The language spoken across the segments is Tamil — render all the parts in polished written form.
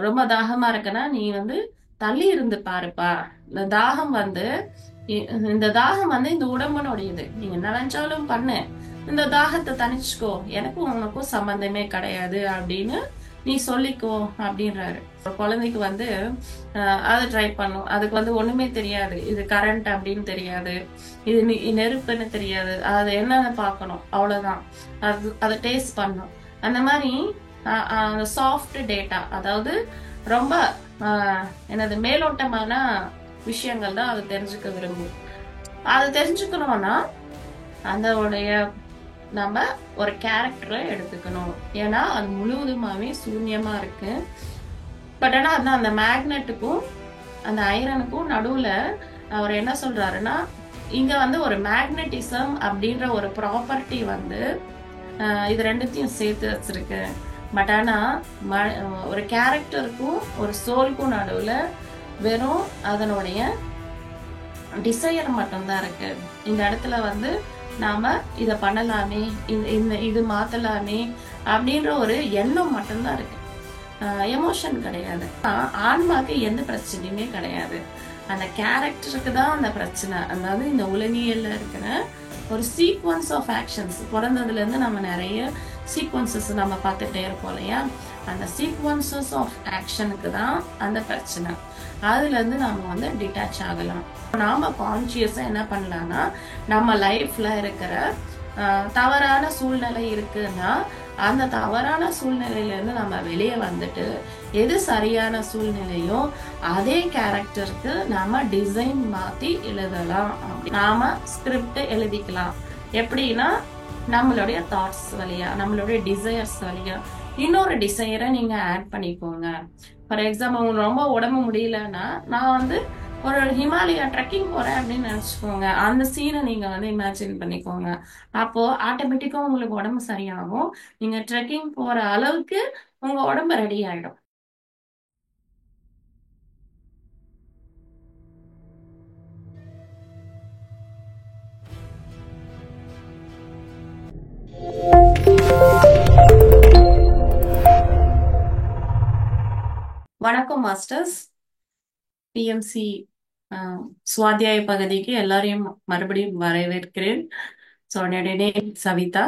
ரொம்ப தாகமா இருக்குன்னா நீ வந்து தள்ளி இருந்து பாருப்பா. இந்த தாகம் வந்து இ- இந்த தாகம் வந்து இந்த உடம்புனுடையது. நீ என்ன நினைச்சாலும் பண்ணு, இந்த தாகத்தை தணிச்சுக்கோ, எனக்கும் உனக்கும் சம்பந்தமே கிடையாது அப்படின்னு நீ சொல்லிக்கோ அப்படின்றாரு. ஒரு குழந்தைக்கு வந்து அதை ட்ரை பண்ணும். அதுக்கு வந்து ஒண்ணுமே தெரியாது, இது கரண்ட் அப்படின்னு தெரியாது, இது நெருப்புன்னு தெரியாது, அது என்னன்னு பார்க்கணும் அவ்வளவுதான். அதை டேஸ்ட் பண்ணும். அந்த மாதிரி அந்த சாஃப்ட் டேட்டா, அதாவது ரொம்ப என்னது மேலோட்டமான விஷயங்கள் தான் அது தெரிஞ்சுக்க விரும்பும். அது தெரிஞ்சுக்கணும்னா அதோடைய நம்ம ஒரு கேரக்டரை எடுத்துக்கணும். ஏன்னா அது முழுவதுமாவே சூன்யமா இருக்கு. பட் ஆனா அந்த மேக்னெட்டுக்கும் அந்த ஐரனுக்கும் நடுவுல அவர் என்ன சொல்றாருன்னா, இங்க வந்து ஒரு மேக்னட்டிசம் அப்படின்ற ஒரு ப்ராப்பர்ட்டி வந்து இது ரெண்டுத்தையும் சேர்த்து வச்சிருக்கு. பட் ஆனா ஒரு கேரக்டருக்கும் ஒரு சோல்க்கும் நடுவுல வெறும் அதனுடைய டிசையர் மட்டும்தான் இருக்கு. இந்த இடத்துல வந்து நாம இத பண்ணலாமே, இது மாத்தலாமே அப்படின்ற ஒரு எண்ணம் மட்டும்தான் இருக்கு. எமோஷன் கிடையாது. ஆன்மாக்கு எந்த பிரச்சனையுமே கிடையாது. அந்த கேரக்டருக்கு தான் அந்த பிரச்சனை. அதாவது இந்த உலகியல்ல இருக்கிற ஒரு சீக்வன்ஸ் ஆஃப் ஆக்ஷன்ஸ், பிறந்ததுல இருந்து நம்ம நிறைய சீக்வன்சஸ் நம்ம பார்த்துட்டே இருப்போம் இல்லையா? அந்த சீக்வன்சஸ் ஆஃப் ஆக்ஷனுக்கு தான் அந்த பிரச்சனை. அதுல இருந்து நம்ம வந்து டிட்டாச் ஆகலாம். நாம கான்சியஸா என்ன பண்ணலாம்னா, நம்ம லைஃப்ல இருக்கிற தவறான சூழ்நிலை இருக்குன்னா அந்த தவறான சூழ்நிலையில இருந்து நம்ம வெளியே வந்துட்டு எது சரியான சூழ்நிலையோ அதே கேரக்டருக்கு நாம டிசைன் மாத்தி எழுதலாம். நாம ஸ்கிரிப்ட் எழுதிக்கலாம். எப்படின்னா நம்மளுடைய தாட்ஸ் வழியா, நம்மளுடைய டிசையர்ஸ் வழியா இன்னொரு டிசையரை நீங்க ஆட் பண்ணிக்கோங்க. ஃபார் எக்ஸாம்பிள், உங்களுக்கு ரொம்ப உடம்பு முடியலன்னா, நான் வந்து ஒரு ஹிமாலயா ட்ரெக்கிங் போறேன் அப்படின்னு நினைச்சுக்கோங்க. அந்த சீனை நீங்க வந்து இமேஜின் பண்ணிக்கோங்க. அப்போ ஆட்டோமேட்டிக்கா உங்களுக்கு உடம்பு சரியாகும். நீங்க ட்ரெக்கிங் போற அளவுக்கு உங்க உடம்பு ரெடி ஆயிடும். வணக்கம் மாஸ்டர்ஸ். பிஎம்சி சுவாத்தியாய பகுதிக்கு எல்லாரையும் மறுபடியும் வரவேற்கிறேன். ஸோ என்னுடைய நேம் சவிதா.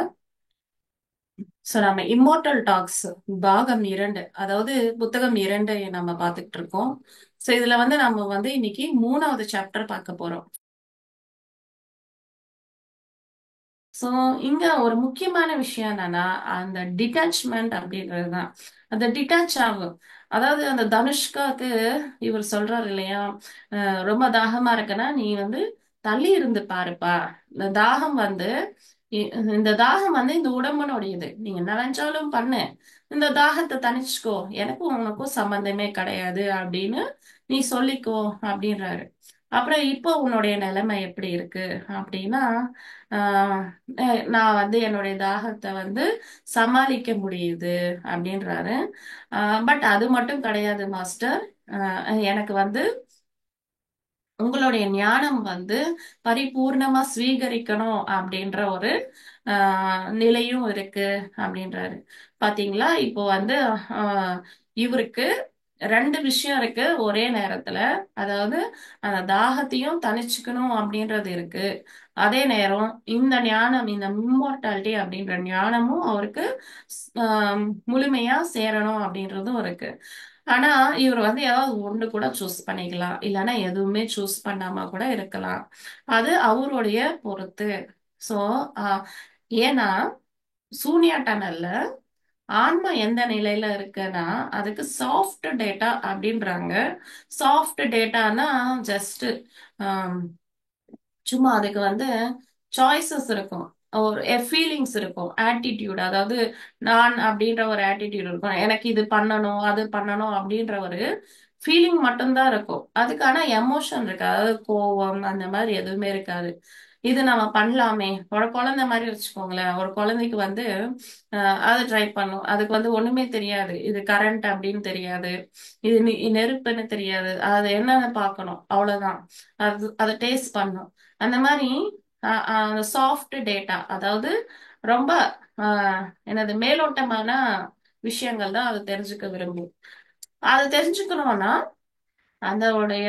ஸோ நம்ம இம்மோர்டல் டாக்ஸ் பாகம் 2, அதாவது புத்தகம் 2 நம்ம பார்த்துட்டு இருக்கோம். ஸோ இதுல வந்து நம்ம வந்து இன்னைக்கு 3வது சாப்டர் பார்க்க போறோம். ஸோ இங்க ஒரு முக்கியமான விஷயம் என்னன்னா, அந்த டிட்டாச்மெண்ட் அப்படின்றதுதான். அந்த டிட்டாச் ஆகும். அதாவது அந்த தனுஷ்காக்கு இவர் சொல்றாரு இல்லையா, ரொம்ப தாகமா இருக்குன்னா நீ வந்து தள்ளி இருந்து பாருப்பா. இந்த தாகம் வந்து இந்த தாகம் வந்து இந்த உடம்புனுடையது. நீங்க என்ன நினைச்சாலும் பண்ணு, இந்த தாகத்தை தணிச்சுக்கோ, எனக்கும் உனக்கும் சம்பந்தமே கிடையாது அப்படின்னு நீ சொல்லிக்கோ அப்படின்றாரு. அப்புறம் இப்போ உன்னுடைய நிலைமை எப்படி இருக்கு அப்படின்னா, ஆஹ் நான் வந்து என்னுடைய தாகத்தை வந்து சமாளிக்க முடியுது அப்படின்றாரு. பட் அது மட்டும் கிடையாது மாஸ்டர். எனக்கு வந்து உங்களுடைய ஞானம் வந்து பரிபூர்ணமா ஸ்வீகரிக்கணும் அப்படின்ற ஒரு நிலையும் இருக்கு அப்படின்றாரு. பாத்தீங்களா? இப்போ வந்து ஆஹ் இவருக்கு 2 விஷயம் இருக்கு ஒரே நேரத்துல. அதாவது அந்த தாகத்தையும் தணிச்சுக்கணும் அப்படின்றது இருக்கு. அதே நேரம் இந்த ஞானம், இந்த இம்மோர்டாலிட்டி அப்படின்ற ஞானமும் அவருக்கு ஆஹ் முழுமையா சேரணும் அப்படின்றதும் இருக்கு. ஆனா இவர் வந்து ஏதாவது ஒண்ணு கூட சூஸ் பண்ணிக்கலாம், இல்லைன்னா எதுவுமே சூஸ் பண்ணாம கூட இருக்கலாம். அது அவருடைய பொறுத்து. சோ ஏன்னா சூனியா டனல்ல ஆன்மா எந்த நிலையில இருக்குன்னா அதுக்கு சாஃப்ட் டேட்டா அப்படின்றாங்க. சாஃப்ட் டேட்டானா ஜஸ்ட் சும்மா அதுக்கு வந்து சாய்ஸஸ் இருக்கும், ஒரு ஃபீலிங்ஸ் இருக்கும், ஆட்டிடியூட், அதாவது நான் அப்படின்ற ஒரு ஆட்டிடியூட் இருக்கும். எனக்கு இது பண்ணணும் அது பண்ணணும் அப்படின்ற ஒரு ஃபீலிங் மட்டும்தான் இருக்கும். அதுக்கான எமோஷன் இருக்கு, அதாவது கோவம் அந்த மாதிரி எதுவுமே இருக்காது. இது நம்ம பண்ணலாமே, ஒரு குழந்தை மாதிரி வச்சுக்கோங்களேன். ஒரு குழந்தைக்கு வந்து அதை ட்ரை பண்ணும். அதுக்கு வந்து ஒண்ணுமே தெரியாது, இது கரண்ட் அப்படின்னு தெரியாது, இது நெருப்புன்னு தெரியாது, அது என்னன்னு பார்க்கணும் அவ்வளவுதான். அதை டேஸ்ட் பண்ணும். அந்த மாதிரி அந்த சாஃப்ட் டேட்டா, அதாவது ரொம்ப என்னது மேலோட்டமான விஷயங்கள் தான் அது தெரிஞ்சுக்க விரும்பும். அது தெரிஞ்சுக்கணும்னா அதோடைய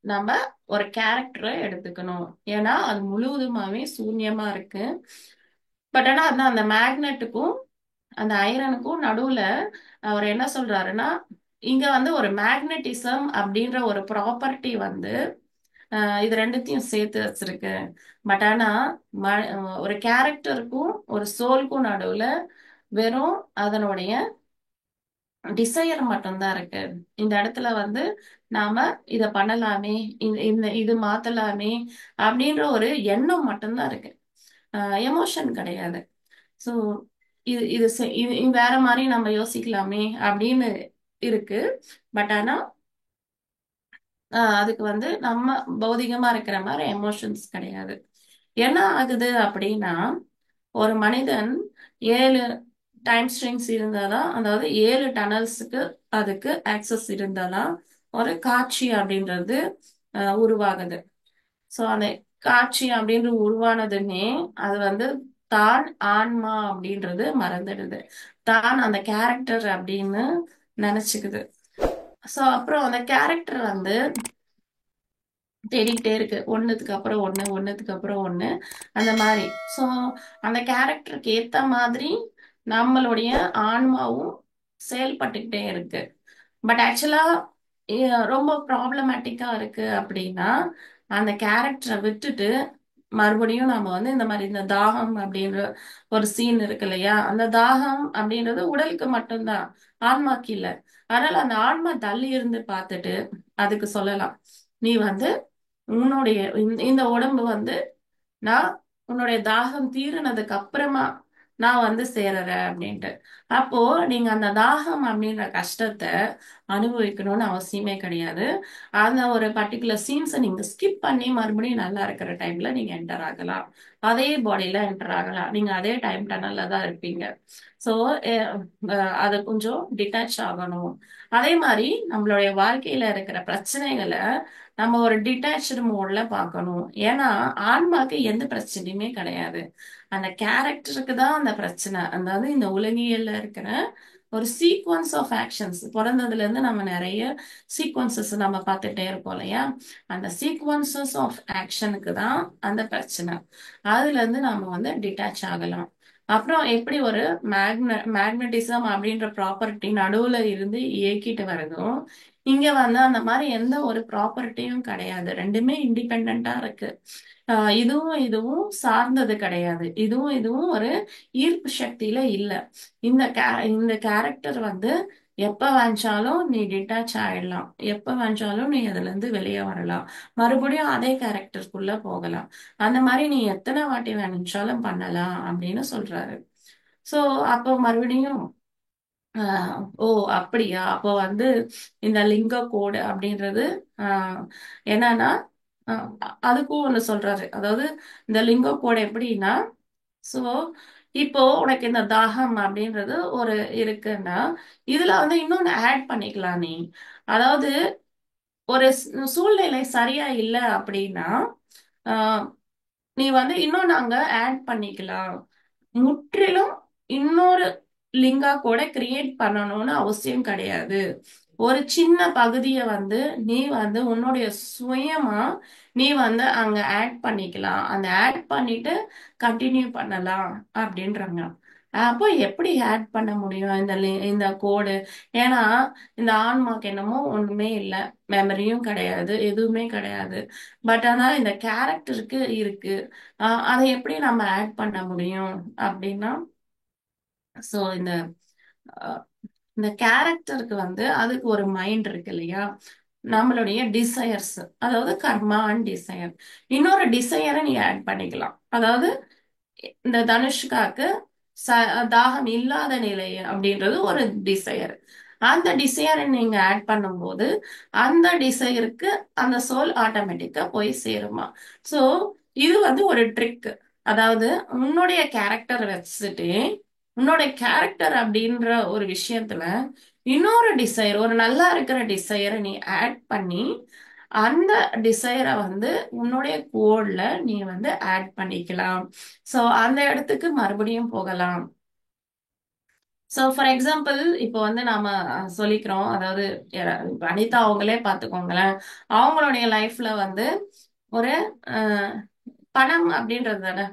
நம்ம ஒரு கேரக்டரை எடுத்துக்கணும். ஏன்னா அது முழுவதுமாவே சூன்யமா இருக்கு. பட் ஆனா அதான் அந்த மேக்னெட்டுக்கும் அந்த ஐரனுக்கும் நடுவுல அவர் என்ன சொல்றாருன்னா, இங்க வந்து ஒரு மேக்னெட்டிசம் அப்படின்ற ஒரு ப்ராப்பர்ட்டி வந்து இது ரெண்டுத்தையும் சேர்த்து வச்சிருக்கு. பட் ஆனா ஒரு கேரக்டருக்கும் ஒரு சோல்க்கும் நடுவுல வெறும் அதனுடைய டிசையர் மட்டும்தான் இருக்கு. இந்த இடத்துல வந்து நாம இத பண்ணலாமே, இது மாத்தலாமே அப்படின்ற ஒரு எண்ணம் மட்டும்தான் இருக்கு. எமோஷன் கிடையாது. சோ இது இது இது வேற மாதிரி நம்ம யோசிக்கலாமே அப்படின்னு இருக்கு. பட் ஆனா அதுக்கு வந்து நம்ம பௌதிகமா இருக்கிற மாதிரி எமோஷன்ஸ் கிடையாது. என்ன ஆகுது அப்படின்னா, ஒரு மனிதன் 7 டைம் ஸ்ட்ரிங்ஸ் இருந்தாதான், அதாவது 7 டனல்ஸுக்கு அதுக்கு ஆக்சஸ் இருந்தாதான் ஒரு காட்சி அப்படின்றது உருவாகுது. சோ அந்த காட்சி அப்படின்றது உருவானதுமே அது வந்து தான் ஆன்மா அப்படின்றது மறந்துடுது. தான் அந்த கேரக்டர் அப்படின்னு நினைச்சுக்குது. சோ அப்புறம் அந்த கேரக்டர் வந்து தேடிக்கிட்டே இருக்கு. ஒண்ணுத்துக்கு அப்புறம் ஒண்ணு, ஒண்ணுத்துக்கு அப்புறம் ஒண்ணு அந்த மாதிரி. சோ அந்த கேரக்டருக்கு ஏத்த மாதிரி நம்மளுடைய ஆன்மாவும் செயல்பட்டுக்கிட்டே இருக்கு. பட் ஆக்சுவலா ரொம்ப ப்ராப்ளமேட்டிக்கா இருக்கு அப்படின்னா, அந்த கேரக்டரை விட்டுட்டு மறுபடியும் நாம வந்து இந்த மாதிரி இந்த தாகம் அப்படின்ற ஒரு சீன் இருக்கு இல்லையா, அந்த தாகம் அப்படின்றது உடலுக்கு மட்டும்தான், ஆன்மாக்கு இல்ல. அதனால அந்த ஆன்மா தள்ளி இருந்து பார்த்துட்டு அதுக்கு சொல்லலாம், நீ வந்து உன்னுடைய இந்த உடம்பு வந்து நான் உன்னுடைய தாகம் தீருனதுக்கு அப்புறமா நான் வந்து சேருறேன் அப்படின்ட்டு. அப்போ நீங்க அந்த தாகம் அப்படின்ற கஷ்டத்தை அனுபவிக்கணும்னு அவசியமே கிடையாது. அந்த ஒரு பர்டிகுலர் சீன்ஸை நீங்க ஸ்கிப் பண்ணி மறுபடியும் நல்லா இருக்கிற டைம்ல நீங்க என்டர் ஆகலாம். அதே பாடியில என்டர் ஆகலாம். நீங்க அதே டைம் டனல்ல தான் இருப்பீங்க. ஸோ அது கொஞ்சம் டிட்டாச் ஆகணும். அதே மாதிரி நம்மளுடைய வாழ்க்கையில இருக்கிற பிரச்சனைகளை நம்ம ஒரு டிட்டாச்சு மோட்ல பார்க்கணும். ஏன்னா ஆன்மாக்கு எந்த பிரச்சனையுமே கிடையாது. அந்த கேரக்டருக்கு தான் அந்த பிரச்சனை. அதாவது இந்த உலகியல்ல இருக்கிற ஒரு சீக்வன்ஸ் ஆஃப் ஆக்ஷன்ஸ், பிறந்ததுல இருந்து நம்ம நிறைய சீக்வன்சஸ் நம்ம பார்த்துட்டே இருக்கோம் இல்லையா, அந்த சீக்வன்சஸ் ஆஃப் ஆக்ஷனுக்கு தான் அந்த பிரச்சனை. அதுல இருந்து நம்ம வந்து டிட்டாச் ஆகலாம். அப்புறம் எப்படி ஒரு மேக்னட்டிசம் அப்படின்ற ப்ராப்பர்ட்டி நடுவுல இருந்து இயக்கிட்டு வருதோ, இங்க வந்து அந்த மாதிரி எந்த ஒரு ப்ராப்பர்ட்டியும் கிடையாது. ரெண்டுமே இண்டிபெண்டா இருக்கு. இதுவும் இதுவும் சார்ந்தது கிடையாது. இதுவும் இதுவும் ஒரு ஈர்ப்பு சக்தியில இல்ல. இந்த கேரக்டர் வந்து எப்ப வாஞ்சாலும் நீ டிட்டாச் ஆயிடலாம். எப்ப வாஞ்சாலும் நீ அதுல இருந்து வெளியே வரலாம். மறுபடியும் அதே கேரக்டருக்குள்ள போகலாம். அந்த மாதிரி நீ எத்தனை வாட்டி வேணுச்சாலும் பண்ணலாம் அப்படின்னு சொல்றாரு. சோ அப்போ மறுபடியும் ஓ அப்படியா, அப்போ வந்து இந்த லிங்க கோடு அப்படின்றது ஆஹ் என்னன்னா, அதுக்கும் ஒண்ணு சொல்றாரு. அதாவது இந்த லிங்க கோடு எப்படின்னா, சோ இப்போ உனக்கு இந்த தாகம் அப்படின்றது ஒரு இருக்குன்னா, இதுல வந்து இன்னொன்னு ஆட் பண்ணிக்கலாம் நீ. அதாவது ஒரு சூழ்நிலை சரியா இல்ல அப்படின்னா, ஆஹ் நீ வந்து இன்னும் நாங்க ஆட் பண்ணிக்கலாம். முற்றிலும் இன்னொரு லிங்கா கூட கிரியேட் பண்ணணும்னு அவசியம் கிடையாது. ஒரு சின்ன பகுதியை வந்து நீ வந்து உன்னுடைய சுயமா நீ வந்து அங்க ஆட் பண்ணிக்கலாம். அந்த ஆட் பண்ணிட்டு கண்டினியூ பண்ணலாம் அப்படின்றாங்க. அப்போ எப்படி ஆட் பண்ண முடியும் இந்த கோடு? ஏன்னா இந்த ஆன்மாக்கு என்னமோ ஒண்ணுமே இல்லை, மெமரியும் கிடையாது, எதுவுமே கிடையாது. பட் ஆனா இந்த கேரக்டருக்கு இருக்கு. அதை எப்படி நம்ம ஆட் பண்ண முடியும் அப்படின்னா, சோ அஹ், இந்த கேரக்டருக்கு வந்து அதுக்கு ஒரு மைண்ட் இருக்கு இல்லையா, நம்மளுடைய டிசையர்ஸ், அதாவது கர்மா அண்ட் டிசையர். இன்னொரு டிசையரை நீ ஆட் பண்ணிக்கலாம். அதாவது இந்த தனுஷ்காக்கு தாகம் இல்லாத நிலை அப்படின்றது ஒரு டிசையர். அந்த டிசையரை நீங்க ஆட் பண்ணும்போது அந்த டிசையருக்கு அந்த சோல் ஆட்டோமேட்டிக்கா போய் சேருமா. சோ இது வந்து ஒரு ட்ரிக். அதாவது உன்னுடைய கேரக்டர் வச்சுட்டு உன்னோட கேரக்டர் அப்படின்ற ஒரு விஷயத்துல இன்னொரு டிசைர், ஒரு நல்லா இருக்கிற டிசைரை நீ ஆட் பண்ணி அந்த டிசைரை வந்து உன்னுடைய கோட்ல நீ வந்து ஆட் பண்ணிக்கலாம். சோ அந்த இடத்துக்கு மறுபடியும் போகலாம். சோ ஃபார் எக்ஸாம்பிள் இப்போ வந்து நாம சொல்லிக்கிறோம், அதாவது இப்ப அனிதா அவங்களே பாத்துக்கோங்களேன். அவங்களுடைய லைஃப்ல வந்து ஒரு அஹ், பணம் அப்படின்றது தானே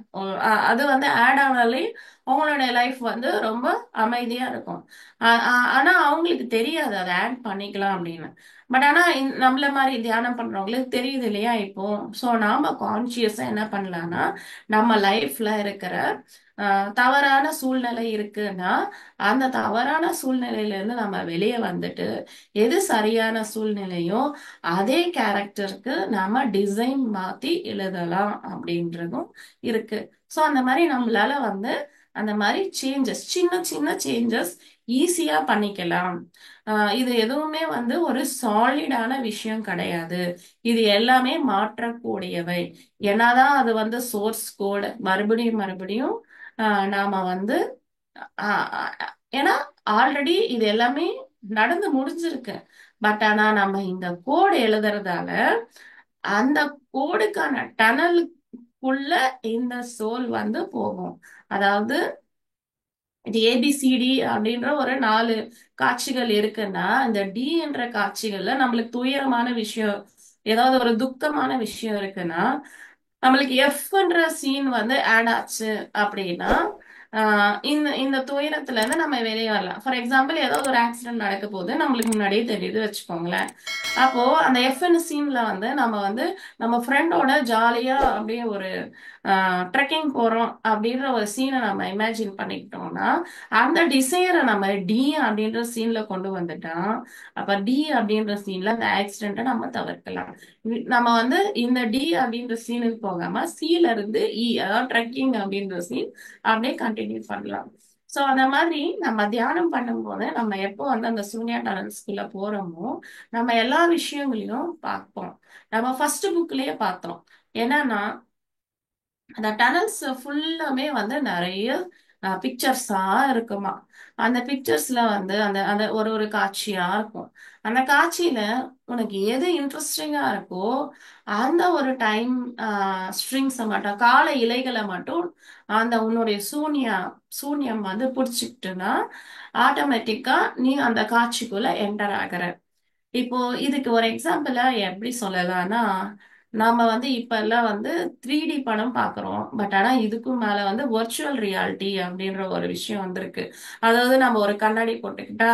அது வந்து ஆட் ஆனாலே அவங்களுடைய லைஃப் வந்து ரொம்ப அமைதியா இருக்கும். ஆனா அவங்களுக்கு தெரியாது அதை ஆட் பண்ணிக்கலாம் அப்படின்னு. பட் ஆனா நம்மள மாதிரி தியானம் பண்றவங்களுக்கு தெரியுது இல்லையா இப்போ. சோ நாம கான்சியஸா என்ன பண்ணலாம்னா, நம்ம லைஃப்ல இருக்கிற தவறான சூழ்நிலை இருக்குன்னா அந்த தவறான சூழ்நிலையில இருந்து நம்ம வெளியே வந்துட்டு எது சரியான சூழ்நிலையோ அதே கேரக்டருக்கு நாம டிசைன் மாத்தி எழுதலாம் அப்படின்றதும் இருக்கு. சோ அந்த மாதிரி நம்மளால வந்து அந்த மாதிரி சேஞ்சஸ், சின்ன சின்ன சேஞ்சஸ் ஈஸியா பண்ணிக்கலாம். இது எதுவுமே வந்து ஒரு சாலிடான விஷயம் கிடையாது. இது எல்லாமே மாற்றக்கூடியவை. என்னதான் அது வந்து சோர்ஸ் கோடு மறுபடியும் மறுபடியும் நாம வந்து ஏன்னா ஆல்ரெடி இது எல்லாமே நடந்து முடிஞ்சிருக்கு. பட் ஆனா நம்ம இந்த கோடு எழுதுறதால அந்த கோடுக்கான டனலுக்குள்ள இந்த சோல் வந்து போகும். அதாவது இது ஏபிசிடி அப்படின்ற ஒரு 4 காட்சிகள் இருக்குன்னா இந்த டி என்ற காட்சிகள்ல நம்மளுக்கு துயரமான விஷயம், ஏதாவது ஒரு துக்கமான விஷயம் இருக்குன்னா நம்மளுக்கு எஃப்ன்ற சீன் வந்து ஆட் ஆச்சு அப்படின்னா இந்த இந்த துயரத்துல இருந்து நம்ம வெளியே வரலாம். ஃபார் எக்ஸாம்பிள் ஏதாவது ஒரு ஆக்சிடென்ட் நடக்க போது நம்மளுக்கு முன்னாடியே தெரியுது வச்சுக்கோங்களேன். அப்போ அந்த எஃப்என் சீன்ல வந்து நம்ம வந்து நம்ம ஃப்ரெண்டோட ஜாலியா அப்படியே ஒரு ட்ரெக்கிங் போறோம் அப்படின்ற ஒரு சீனை நம்ம இமேஜின் பண்ணிக்கிட்டோம்னா அந்த டிசைரை நம்ம டி அப்படின்ற சீன்ல கொண்டு வந்துட்டா அப்ப டி அப்படின்ற சீன்ல அந்த ஆக்சிடென்ட்டை நம்ம தவிர்க்கலாம். நம்ம வந்து இந்த டி அப்படின்ற சீனுக்கு போகாம சில இருந்து இ, அதாவது ட்ரெக்கிங் அப்படின்ற சீன் அப்படியே கண்டினியூ பண்ணலாம். சோ அந்த மாதிரி நம்ம தியானம் பண்ணும்போது நம்ம எப்போ வந்து அந்த சூன்யா டனல்ஸ்குள்ள போறோமோ நம்ம எல்லா விஷயங்களையும் பார்ப்போம். நம்ம ஃபர்ஸ்ட் புக்லயே பார்த்தோம். என்னன்னா அந்த டனல்ஸ் ஃபுல்லாமே வந்து நிறைய பிக்சர்ஸா இருக்குமா. அந்த பிக்சர்ஸ்ல வந்து அந்த அந்த ஒரு ஒரு காட்சியா இருக்கும். அந்த காட்சியில உனக்கு எது இன்ட்ரெஸ்டிங்கா இருக்கோ அந்த ஒரு டைம் ஸ்ட்ரிங்ஸை மட்டும், கால இலைகளை மட்டும் அந்த உன்னுடைய சூன்யம் வந்து பிடிச்சிக்கிட்டுனா ஆட்டோமேட்டிக்கா நீ அந்த காட்சிக்குள்ள என்டர் ஆகுற. இப்போ இதுக்கு ஒரு எக்ஸாம்பிளா எப்படி சொல்லலாம்னா, நாம வந்து இப்ப எல்லாம் வந்து 3D படம் பாக்குறோம். பட் ஆனா இதுக்கும் மேல வந்து வர்ச்சுவல் ரியாலிட்டி அப்படின்ற ஒரு விஷயம் வந்திருக்கு. அதாவது நம்ம ஒரு கண்ணாடி போட்டுக்கிட்டா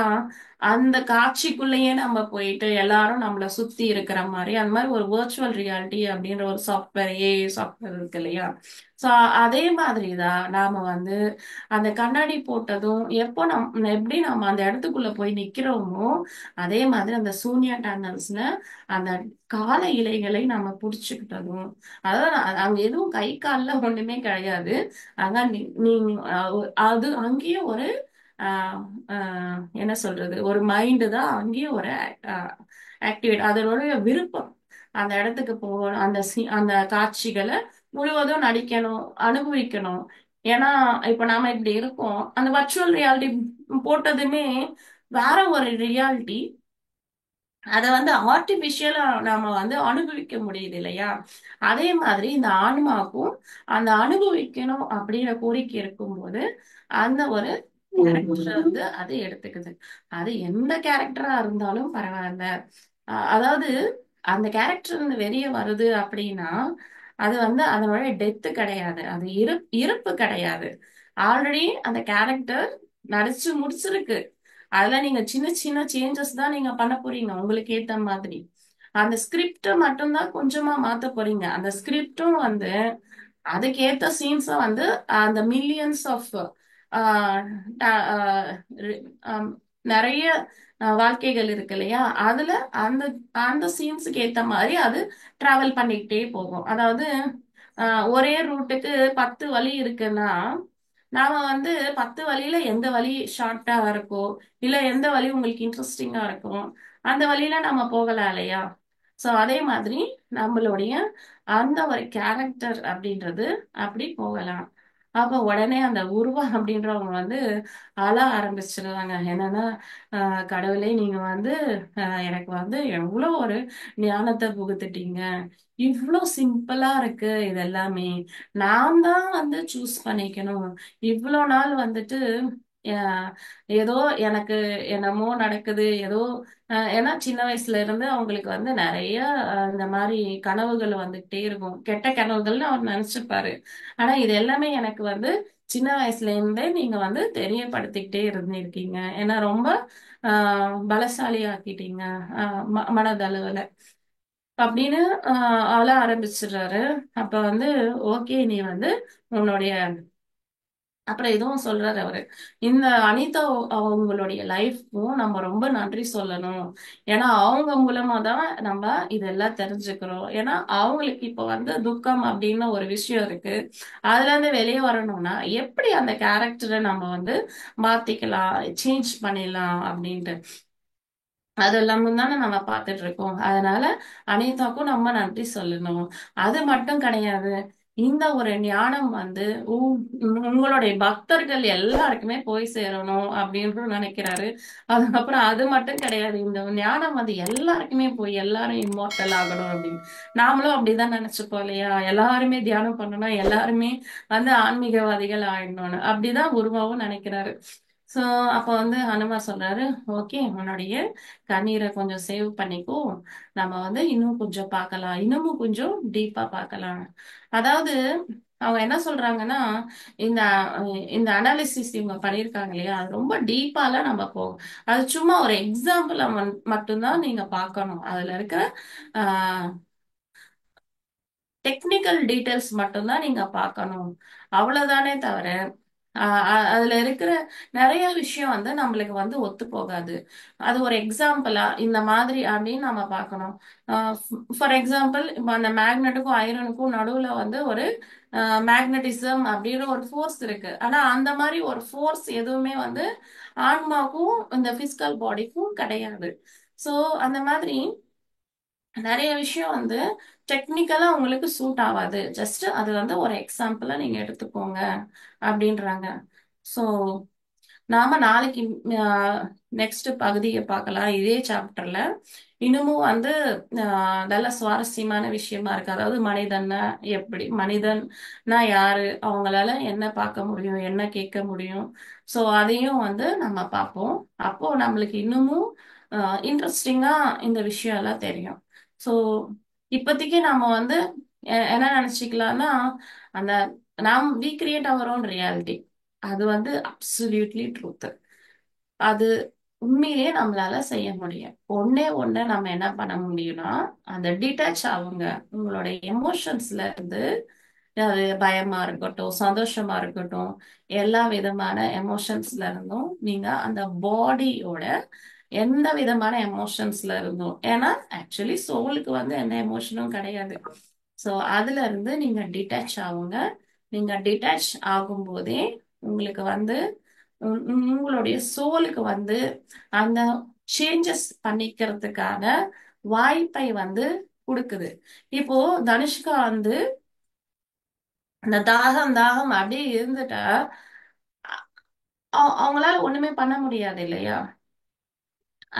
அந்த காட்சிக்குள்ளேயே நம்ம போயிட்டு எல்லாரும் நம்மள சுத்தி இருக்கிற மாதிரி அந்த மாதிரி ஒரு வர்ச்சுவல் ரியாலிட்டி அப்படின்ற ஒரு சாஃப்ட்வேர், சாஃப்ட்வேர் இருக்கு இல்லையா. சோ அதே மாதிரிதான் நாம வந்து அந்த கண்ணாடி போட்டதும் எப்போ எப்படி நம்ம அந்த இடத்துக்குள்ள போய் நிக்கிறோமோ அதே மாதிரி அந்த சூன்யா டனல்ஸ்ல அந்த கால இலைகளை நம்ம புடிச்சுக்கிட்டதும், அதாவது அங்க எதுவும் கை கால்ல ஒண்ணுமே கிடையாது. அங்க அது அங்கேயும் ஒரு என்ன சொல்றது, ஒரு மைண்டு தான் அங்கேயும் ஒரு ஆக்டிவேட், அதனுடைய விருப்பம் அந்த இடத்துக்கு போகணும், அந்த காட்சிகளை முழுவதும் நடிக்கணும், அனுபவிக்கணும். ஏன்னா இப்ப நாம இப்படி இருக்கோம், அந்த வர்ச்சுவல் ரியாலிட்டி போட்டதுமே வேற ஒரு ரியாலிட்டி, அதை வந்து ஆர்டிபிஷியலா நாம வந்து அனுபவிக்க முடியுது இல்லையா. அதே மாதிரி இந்த ஆன்மாக்கும் அந்த அனுபவிக்கணும் அப்படிங்கிற கோரிக்கை இருக்கும்போது அந்த ஒரு கேரக்டர் வந்து அது எடுத்துக்குது. அது எந்த கேரக்டரா இருந்தாலும் பரவாயில்ல. அதாவது அந்த கேரக்டர் இருந்து வெளியே வருது அப்படின்னா அது வந்து அதனோட டெத்து கிடையாது, அது இருப்பு கிடையாது. ஆல்ரெடி அந்த கேரக்டர் நடிச்சு முடிச்சிருக்கு. அதுல நீங்க சின்ன சின்ன சேஞ்சஸ் தான் நீங்க பண்ண போறீங்க உங்களுக்கு ஏத்த மாதிரி. அந்த ஸ்கிரிப்ட மட்டும்தான் கொஞ்சமா மாத்த போறீங்க. அந்த ஸ்கிரிப்டும் வந்து அதுக்கேத்த சீன்ஸ வந்து அந்த மில்லியன்ஸ் ஆஃப் நிறைய வாழ்க்கைகள் இருக்கு இல்லையா, அதுல அந்த அந்த சீன்ஸுக்கு ஏத்த மாதிரி அது டிராவல் பண்ணிக்கிட்டே போகும். அதாவது ஒரே ரூட்டுக்கு 10 வழி இருக்குன்னா நாம வந்து 10 வழியில எந்த வழி ஷார்ட்டா இருக்கோ இல்ல எந்த வழி உங்களுக்கு இன்ட்ரெஸ்டிங்கா இருக்கும் அந்த வழியில நம்ம போகலாம் இல்லையா. சோ அதே மாதிரி நம்மளுடைய அந்த ஒரு கேரக்டர் அப்படின்றது அப்படி போகலாம். அப்ப உடனே அந்த உருவா அப்படின்றவங்க வந்து அழ ஆரம்பிச்சிருவாங்க. என்னன்னா கடவுளே நீங்க வந்து எனக்கு வந்து எவ்வளவு ஒரு ஞானத்தை புகுத்துட்டீங்க, இவ்வளோ சிம்பிளா இருக்கு இது எல்லாமே, நான் தான் வந்து சூஸ் பண்ணிக்கணும். இவ்வளோ நாள் வந்துட்டு அஹ் ஏதோ எனக்கு என்னமோ நடக்குது ஏதோ ஏன்னா சின்ன வயசுல இருந்து அவங்களுக்கு வந்து நிறைய இந்த மாதிரி கனவுகள் வந்துகிட்டே இருக்கும், கெட்ட கனவுகள்னு அவர் நினைச்சுப்பாரு. ஆனா இது எல்லாமே எனக்கு வந்து சின்ன வயசுல இருந்தே நீங்க வந்து தெரியப்படுத்திக்கிட்டே இருந்திருக்கீங்க, ஏன்னா ரொம்ப பலசாலி ஆக்கிட்டீங்க மனதளவுல அப்படின்னு அழ ஆரம்பிச்சிடுறாரு. அப்ப வந்து ஓகே நீ வந்து உன்னுடைய அப்புறம் எதுவும் சொல்றாரு அவரு, இந்த அனிதா அவங்களுடைய லைஃப்க்கும் நம்ம ரொம்ப நன்றி சொல்லணும். ஏன்னா அவங்க மூலமா தான் நம்ம இதெல்லாம் தெரிஞ்சுக்கிறோம். ஏன்னா அவங்களுக்கு இப்ப வந்து துக்கம் அப்படின்னு ஒரு விஷயம் இருக்கு. அதுல இருந்து வெளியே வரணும்னா எப்படி அந்த கேரக்டரை நம்ம வந்து மாத்திக்கலாம், சேஞ்ச் பண்ணிடலாம் அப்படின்ட்டு அது எல்லாமே தானே நம்ம பார்த்துட்டு இருக்கோம். அதனால அனிதாக்கும் நம்ம நன்றி சொல்லணும். அது மட்டும் கிடையாது, இந்த ஒரு ஞானம் வந்து உங்களுடைய பக்தர்கள் எல்லாருக்குமே போய் சேரணும் அப்படின்னு நினைக்கிறாரு. அதுக்கப்புறம் அது மட்டும் கிடையாது, இந்த ஞானம் வந்து எல்லாருக்குமே போய் எல்லாரும் இம்மோர்டல் ஆகணும் அப்படின்னு நாமளும் அப்படிதான் நினைச்சுப்போம் இல்லையா? எல்லாருமே தியானம் பண்ணணும், எல்லாருமே வந்து ஆன்மீகவாதிகள் ஆயிடணும்னு அப்படிதான் குருவாவும் நினைக்கிறாரு. சோ அப்ப வந்து ஹனுமார் சொல்றாரு, ஓகே உன்னுடைய கண்ணீரை கொஞ்சம் சேவ் பண்ணிக்கோ, நம்ம வந்து இன்னும் கொஞ்சம் பார்க்கலாம், இன்னமும் கொஞ்சம் டீப்பா பார்க்கலாம். அதாவது அவங்க என்ன சொல்றாங்கன்னா, இந்த இந்த அனாலிசிஸ் இவங்க பண்ணியிருக்காங்க இல்லையா, அது ரொம்ப டீப்பாலாம் நம்ம போகும். அது சும்மா ஒரு எக்ஸாம்பிள் மட்டும்தான் நீங்க பார்க்கணும். அதுல இருக்கிற ஆஹ் டெக்னிக்கல் டீடைல்ஸ் மட்டும்தான் நீங்க பார்க்கணும், அவ்வளவுதானே தவிர அதுல இருக்கிற நிறைய விஷயம் வந்து நம்மளுக்கு வந்து ஒத்து போகாது. அது ஒரு எக்ஸாம்பிளா இந்த மாதிரி அப்படின்னு நம்ம பார்க்கணும். ஃபார் எக்ஸாம்பிள் இப்போ அந்த மேக்னெட்டுக்கும் ஐரனுக்கும் நடுவுல வந்து ஒரு மேக்னட்டிசம் அப்படின்னு ஒரு ஃபோர்ஸ் இருக்கு. ஆனா அந்த மாதிரி ஒரு ஃபோர்ஸ் எதுவுமே வந்து ஆன்மாக்கும் இந்த பிசிக்கல் பாடிக்கும் கிடையாது. சோ அந்த மாதிரி நிறைய விஷயம் வந்து டெக்னிக்கலா உங்களுக்கு சூட் ஆகாது, ஜஸ்ட் அது வந்து ஒரு எக்ஸாம்பிளா நீங்க எடுத்துக்கோங்க அப்படின்றாங்க. சோ நாம நாளைக்கு நெக்ஸ்ட் பகுதியை பார்க்கலாம் இதே சாப்டர்ல. இன்னமும் வந்து நல்ல சுவாரஸ்யமான விஷயமா இருக்கு. அதாவது மனிதன்னா எப்படி, மனிதன்னா யாரு, அவங்களால என்ன பார்க்க முடியும், என்ன கேட்க முடியும். சோ அதையும் வந்து நம்ம பார்ப்போம். அப்போ நம்மளுக்கு இன்னமும் இன்ட்ரெஸ்டிங்கா இந்த விஷயம் எல்லாம் தெரியும். சோ இப்போதைக்கு நாம வந்து என்ன நினைச்சுக்கலாம்னா, அந்த நாம் we create our own reality, அது வந்து அப்சல்யூட்லி ட்ரூத். அது உண்மையிலேயே நம்மளால செய்ய முடியும். ஒண்ணே ஒண்ணு நம்ம என்ன பண்ண முடியும்னா, அந்த டிட்டாச் ஆகுங்க உங்களோட எமோஷன்ஸ்ல இருந்து. அது பயமா இருக்கட்டும், சந்தோஷமா இருக்கட்டும், எல்லா விதமான எமோஷன்ஸ்ல இருந்தும் நீங்க அந்த பாடியோட எந்த விதமான எமோஷன்ஸ்ல இருந்தும், ஏன்னா ஆக்சுவலி சோலுக்கு வந்து எந்த எமோஷனும் கிடையாது. சோ அதுல இருந்து நீங்க டிட்டாச் ஆகுங்க. நீங்க டிட்டாச் ஆகும் போதே உங்களுக்கு வந்து உங்களுடைய சோலுக்கு வந்து அந்த சேஞ்சஸ் பண்ணிக்கிறதுக்கான வாய்ப்பை வந்து கொடுக்குது. இப்போ தனுஷ்கா வந்து அந்த தாகம் தாகம் அப்படியே இருந்துட்டா அவங்களால ஒண்ணுமே பண்ண முடியாது இல்லையா?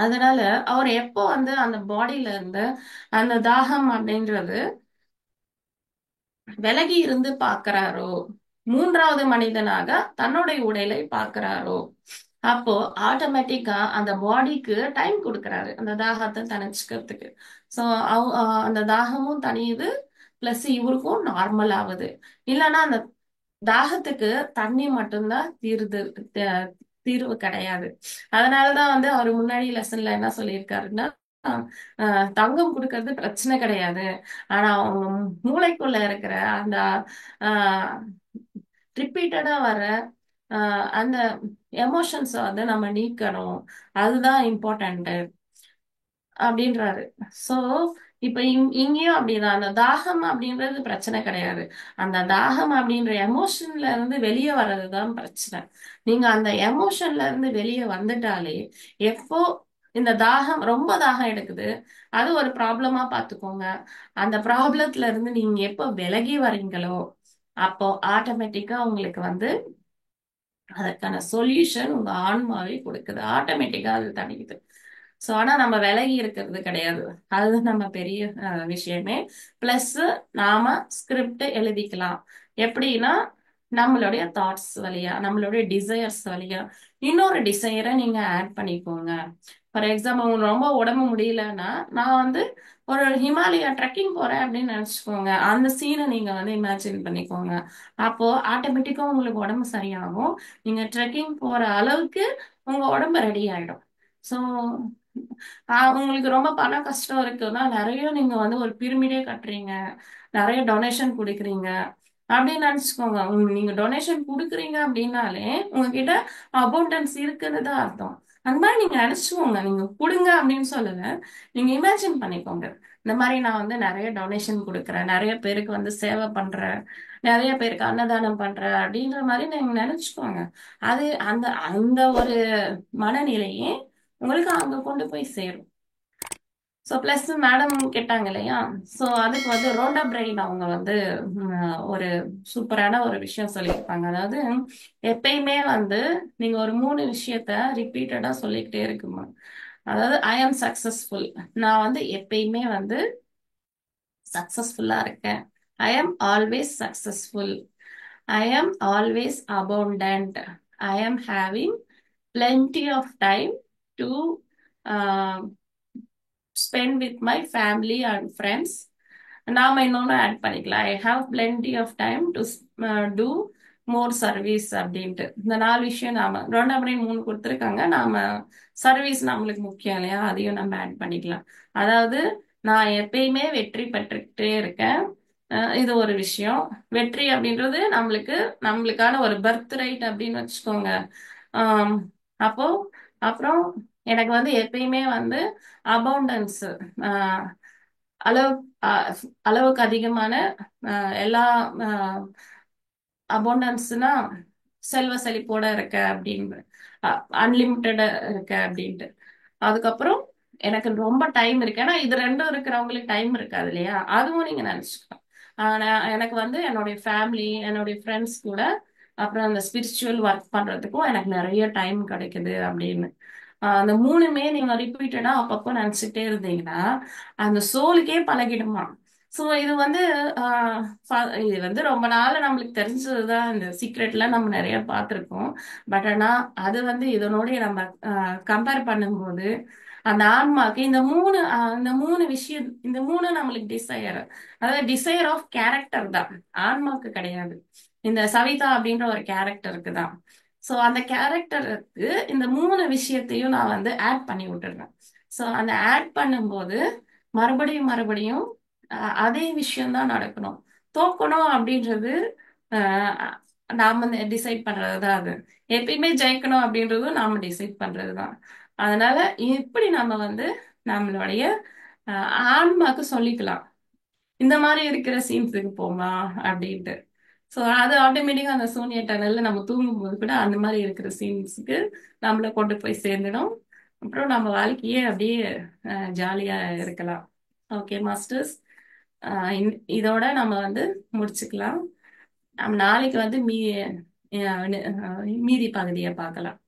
அதனால அவர் எப்போ வந்து அந்த பாடியில இருந்து அந்த தாகம் அப்படின்றது விலகி இருந்து பார்க்கிறாரோ, மூன்றாவது மனிதனாக தன்னுடைய உடலை பார்க்கிறாரோ, அப்போ ஆட்டோமேட்டிக்கா அந்த பாடிக்கு டைம் கொடுக்கறாரு அந்த தாகத்தை தணிச்சுக்கிறதுக்கு. சோ அந்த தாகமும் தணியுது, பிளஸ் இவருக்கும் நார்மல் ஆகுது. இல்லைன்னா அந்த தாகத்துக்கு தண்ணி மட்டும்தான் தீர்வு கிடையாது. அதனாலதான் வந்து அவர் முன்னாடி லெசன்ல என்ன சொல்லியிருக்காருன்னா, தங்கம் கொடுக்கறது பிரச்சனை கிடையாது, ஆனா அவங்க மூளைக்குள்ள இருக்கிற அந்த ஆஹ் ரிப்பீட்டடா வர அந்த எமோஷன்ஸை வந்து நம்ம நீக்கணும், அதுதான் இம்பார்ட்டன்ட் அப்படின்றாரு. சோ இப்ப இங்கேயும் அப்படிதான், அந்த தாகம் அப்படின்றது பிரச்சனை கிடையாது, அந்த தாகம் அப்படின்ற எமோஷன்ல இருந்து வெளியே வர்றதுதான் பிரச்சனை. நீங்க அந்த எமோஷன்ல இருந்து வெளியே வந்துட்டாலே, எப்போ இந்த தாகம் ரொம்ப தாகம் எடுக்குது, அது ஒரு ப்ராப்ளமா பாத்துக்கோங்க. அந்த ப்ராப்ளத்துல இருந்து நீங்க எப்போ விலகி வர்றீங்களோ, அப்போ ஆட்டோமேட்டிக்கா உங்களுக்கு வந்து அதற்கான சொல்யூஷன் உங்க ஆன்மாவே கொடுக்குது, ஆட்டோமேட்டிக்கா அது தணிக்குது. சோ ஆனா நம்ம விலகி இருக்கிறது கிடையாது, அது நம்ம பெரிய விஷயமே. பிளஸ் நாம ஸ்கிரிப்ட் எழுதிக்கலாம். எப்படின்னா, நம்மளுடைய தாட்ஸ் வழியா, நம்மளுடைய டிசையர்ஸ் வழியா இன்னொரு டிசையரை நீங்க ஆட் பண்ணிக்கோங்க. ஃபார் எக்ஸாம்பிள், உங்களுக்கு ரொம்ப உடம்பு முடியலன்னா, நான் வந்து ஒரு ஹிமாலயா ட்ரெக்கிங் போறேன் அப்படின்னு நினைச்சுக்கோங்க. அந்த சீனை நீங்க வந்து இமேஜின் பண்ணிக்கோங்க. அப்போ ஆட்டோமேட்டிக்கா உங்களுக்கு உடம்பு சரியாகும். நீங்க ட்ரெக்கிங் போற அளவுக்கு உங்க உடம்பு ரெடி ஆயிடும். ஸோ உங்களுக்கு ரொம்ப பண கஷ்டம் இருக்குன்னா, நிறைய நீங்க வந்து ஒரு பிரமிடே கட்டுறீங்க, நிறைய டொனேஷன் கொடுக்குறீங்க அப்படின்னு நினைச்சுக்கோங்க. நீங்க டொனேஷன் கொடுக்குறீங்க அப்படின்னாலே உங்ககிட்ட அபோண்டன்ஸ் இருக்குன்னு தான் அர்த்தம். அந்த மாதிரி நீங்க நினைச்சுக்கோங்க. நீங்க கொடுங்க அப்படின்னு சொல்லல, நீங்க இமேஜின் பண்ணிக்கோங்க. இந்த மாதிரி நான் வந்து நிறைய டொனேஷன் கொடுக்குறேன், நிறைய பேருக்கு வந்து சேவை பண்றேன், நிறைய பேருக்கு அன்னதானம் பண்றேன் அப்படின்ற மாதிரி நீங்க நினைச்சுக்கோங்க. அது அந்த அந்த ஒரு மனநிலையே உங்களுக்கு அங்க கொண்டு போய் சேரும். ஸோ பிளஸ் மேடம் கேட்டாங்க இல்லையா? ஸோ அதுக்கு வந்து ரோண்டா பிரெயின் அவங்க வந்து ஒரு சூப்பரான ஒரு விஷயம் சொல்லியிருப்பாங்க. அதாவது எப்பயுமே வந்து நீங்க ஒரு 3 விஷயத்த ரிப்பீட்டடா சொல்லிக்கிட்டே இருக்குமா. அதாவது ஐ ஆம் சக்சஸ்ஃபுல், நான் வந்து எப்பயுமே வந்து சக்சஸ்ஃபுல்லா இருக்கேன். ஐ ஆம் ஆல்வேஸ் சக்சஸ்ஃபுல். ஐ ஆம் ஆல்வேஸ் abundant. ஐ ஆம் having plenty of time to spend with my family and friends. நாம இன்னொன்னு ஆட் பண்ணிக்கலாம். I have plenty of time to do more service அப்படின்ட்டு. இந்த 4 விஷயம் நாம ரெண்டாம் படி 3 கொடுத்துருக்காங்க. நாம சர்வீஸ் நம்மளுக்கு முக்கியம் இல்லையா? அதையும் நம்ம ஆட் பண்ணிக்கலாம். அதாவது நான் எப்பயுமே வெற்றி பெற்றுக்கிட்டே இருக்கேன். இது ஒரு விஷயம். வெற்றி அப்படின்றது நம்மளுக்கான ஒரு பர்த் ரைட் அப்படின்னு வச்சுக்கோங்க. ஆம், அப்போ அப்புறம் எனக்கு வந்து எப்பயுமே வந்து அபவுண்டன்ஸ், அளவு ஆஹ் அளவுக்கு அதிகமான எல்லா அபோண்டன்ஸ்னா செல்வ செழிப்போட இருக்க அப்படின்னு, அன்லிமிட்டட இருக்க அப்படின்ட்டு. அதுக்கப்புறம் எனக்கு ரொம்ப டைம் இருக்கு. ஏன்னா இது ரெண்டும் இருக்கிறவங்களுக்கு டைம் இருக்காது இல்லையா? அதுவும் நீங்க நினைச்சுக்கலாம். எனக்கு வந்து என்னுடைய ஃபேமிலி, என்னுடைய ஃப்ரெண்ட்ஸ் கூட, அப்புறம் அந்த ஸ்பிரிச்சுவல் ஒர்க் பண்றதுக்கும் எனக்கு நிறைய டைம் கிடைக்குது அப்படின்னு. அந்த 3மே நீங்க ரிப்பீட்டடா அப்பப்போ நினைச்சுட்டே இருந்தீங்கன்னா அந்த சோலுக்கே பழகிடுமா. சோ இது வந்து இது வந்து ரொம்ப நாள் நம்மளுக்கு தெரிஞ்சதுதான். இந்த சீக்ரெட்லாம் நம்ம நிறைய பார்த்திருக்கோம். பட் ஆனா அது வந்து இதனோட நம்ம கம்பேர் பண்ணும்போது அந்த ஆன்மாக்கு இந்த மூணு விஷயம், இந்த மூணு நம்மளுக்கு டிசையர், அதாவது டிசையர் ஆஃப் கேரக்டர் தான், ஆன்மாக்கு கிடையாது. இந்த சவிதா அப்படின்ற ஒரு கேரக்டருக்கு தான். சோ அந்த கேரக்டருக்கு இந்த 3 விஷயத்தையும் நான் வந்து ஆட் பண்ணி விட்டுறேன். சோ அந்த ஆட் பண்ணும்போது மறுபடியும் மறுபடியும் அதே விஷயம் தான் நடக்கணும். தோக்கணும் அப்படின்றது அஹ், நாம டிசைட் பண்றதுதான். அது எப்பயுமே ஜெயிக்கணும் அப்படின்றதும் நாம டிசைட் பண்றதுதான். அதனால இப்படி நம்ம வந்து நம்மளுடைய ஆன்மாக்கு சொல்லிக்கலாம், இந்த மாதிரி இருக்கிற சீன்ஸுக்கு போமா அப்படின்ட்டு. ஸோ அது ஆட்டோமேட்டிக்கா அந்த சூனிய டனல்ல நம்ம தூங்கும் போது கூட அந்த மாதிரி இருக்கிற சீன்ஸுக்கு நம்மள கொண்டு போய் சேர்ந்துடும். அப்புறம் நம்ம வாழ்க்கையே அப்படியே ஜாலியா இருக்கலாம். ஓகே மாஸ்டர்ஸ், இதோட நம்ம வந்து முடிச்சுக்கலாம். நம்ம நாளைக்கு வந்து மீதி பகுதியை பார்க்கலாம்.